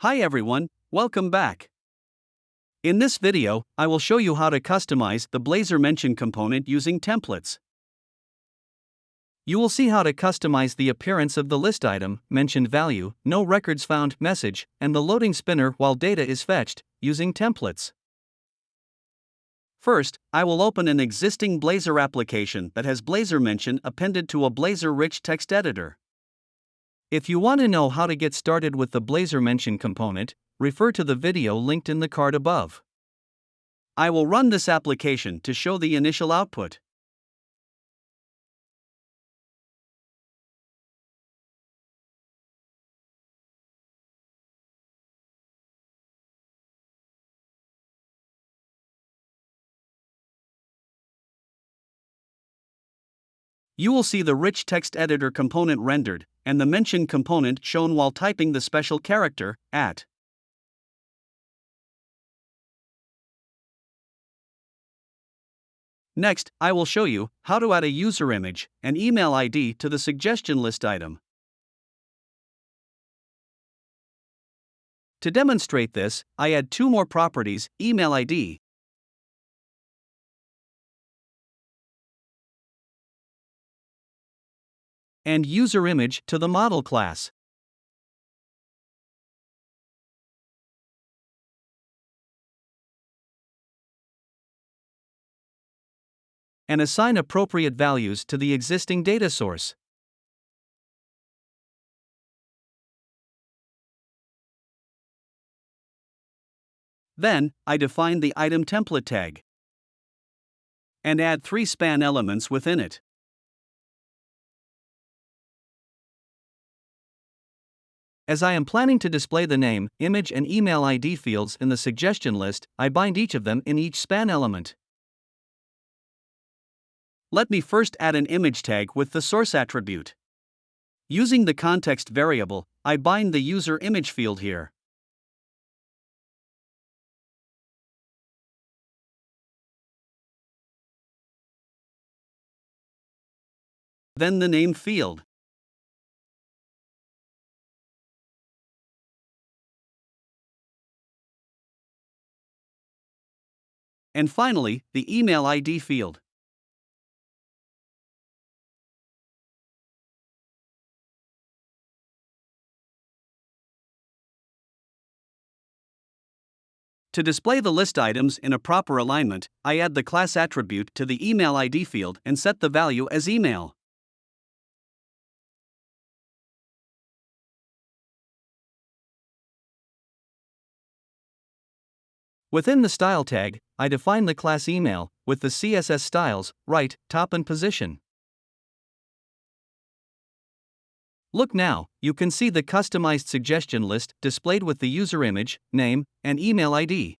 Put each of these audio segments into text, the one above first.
Hi everyone, welcome back. In this video, I will show you how to customize the Blazor Mention component using templates. You will see how to customize the appearance of the list item, mentioned value, no records found message, and the loading spinner while data is fetched, using templates. First, I will open an existing Blazor application that has Blazor Mention appended to a Blazor rich text editor. If you want to know how to get started with the Blazor Mention component, refer to the video linked in the card above. I will run this application to show the initial output. You will see the rich text editor component rendered, and the mention component shown while typing the special character, @. Next, I will show you how to add a user image and email ID to the suggestion list item. To demonstrate this, I add two more properties, email ID and user image to the model class. And assign appropriate values to the existing data source. Then, I define the item template tag and add 3 span elements within it. As I am planning to display the name, image, and email ID fields in the suggestion list, I bind each of them in each span element. Let me first add an image tag with the source attribute. Using the context variable, I bind the user image field here. Then the name field. And finally, the email ID field. To display the list items in a proper alignment, I add the class attribute to the email ID field and set the value as email. Within the style tag, I define the class email with the CSS styles, right, top, and position. Look now, you can see the customized suggestion list displayed with the user image, name, and email ID.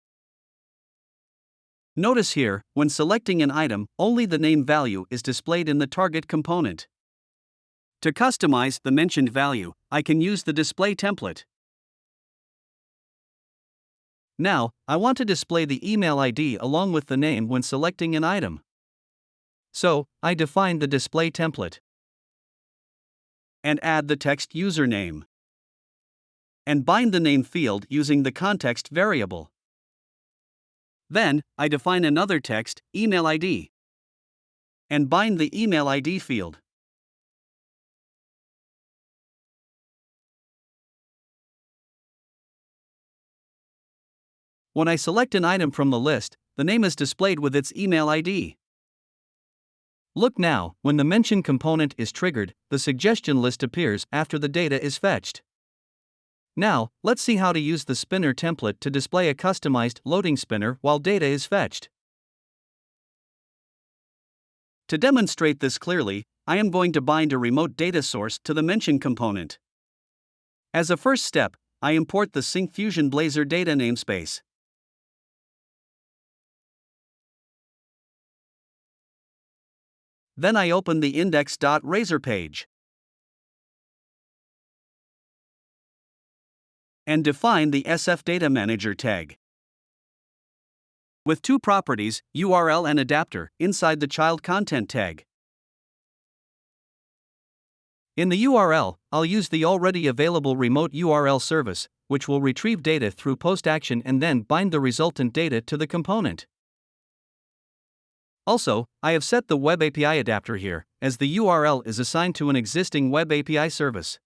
Notice here, when selecting an item, only the name value is displayed in the target component. To customize the mentioned value, I can use the display template. Now, I want to display the email ID along with the name when selecting an item. So, I define the display template and add the text username and bind the name field using the context variable. Then, I define another text, email ID, and bind the email ID field. When I select an item from the list, the name is displayed with its email ID. Look now, when the mention component is triggered, the suggestion list appears after the data is fetched. Now, let's see how to use the spinner template to display a customized loading spinner while data is fetched. To demonstrate this clearly, I am going to bind a remote data source to the mention component. As a first step, I import the Syncfusion Blazor data namespace. Then I open the index.razor page and define the SF Data Manager tag with two properties, URL and adapter, inside the child content tag. In the URL, I'll use the already available remote URL service, which will retrieve data through post action and then bind the resultant data to the component. Also, I have set the Web API adapter here, as the URL is assigned to an existing Web API service.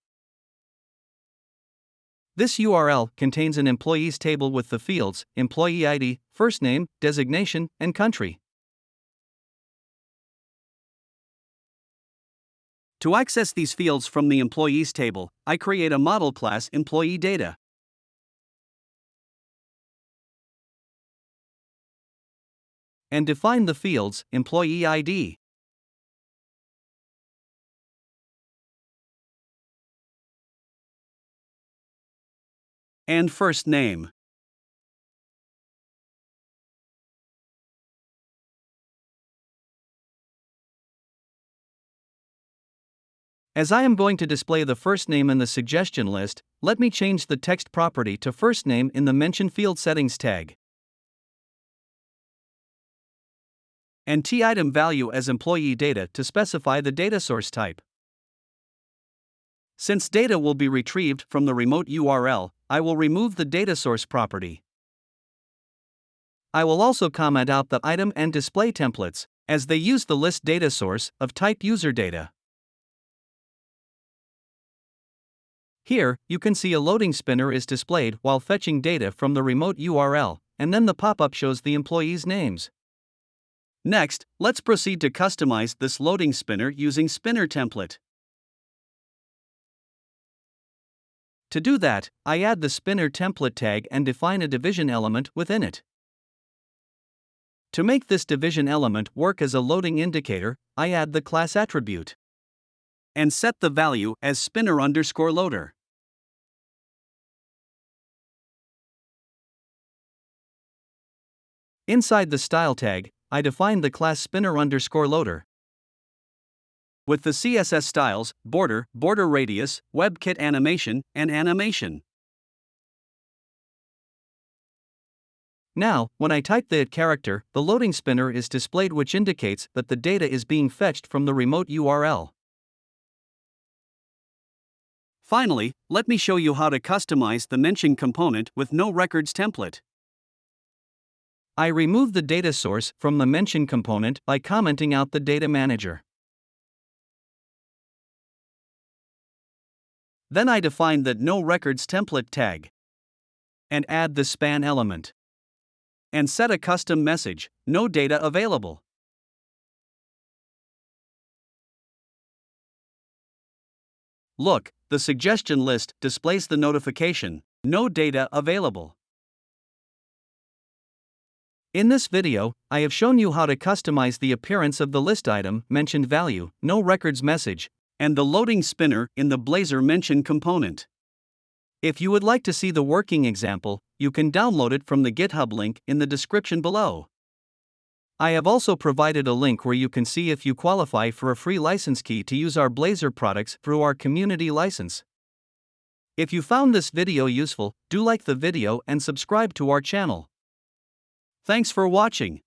This URL contains an employees table with the fields employee ID, first name, designation, and country. To access these fields from the employees table, I create a model class employee data. And define the fields employee ID and first name. As I am going to display the first name in the suggestion list, let me change the text property to first name in the Mention Field Settings tag. And T-item value as employee data to specify the data source type. Since data will be retrieved from the remote URL, I will remove the data source property. I will also comment out the item and display templates, as they use the list data source of type user data. Here, you can see a loading spinner is displayed while fetching data from the remote URL, and then the pop-up shows the employees' names. Next, let's proceed to customize this loading spinner using Spinner Template. To do that, I add the Spinner Template tag and define a division element within it. To make this division element work as a loading indicator, I add the class attribute and set the value as spinner_loader. Inside the style tag, I define the class spinner_loader with the CSS styles border, border radius, WebKit animation, and animation. Now, when I type the character, the loading spinner is displayed, which indicates that the data is being fetched from the remote URL. Finally, let me show you how to customize the Mention component with no records template. I remove the data source from the Mention component by commenting out the data manager. Then I define the No Records template tag and add the span element and set a custom message, No Data Available. Look, the suggestion list displays the notification, No Data Available. In this video, I have shown you how to customize the appearance of the list item, mentioned value, no records message, and the loading spinner in the Blazor Mention component. If you would like to see the working example, you can download it from the GitHub link in the description below. I have also provided a link where you can see if you qualify for a free license key to use our Blazor products through our community license. If you found this video useful, do like the video and subscribe to our channel. Thanks for watching.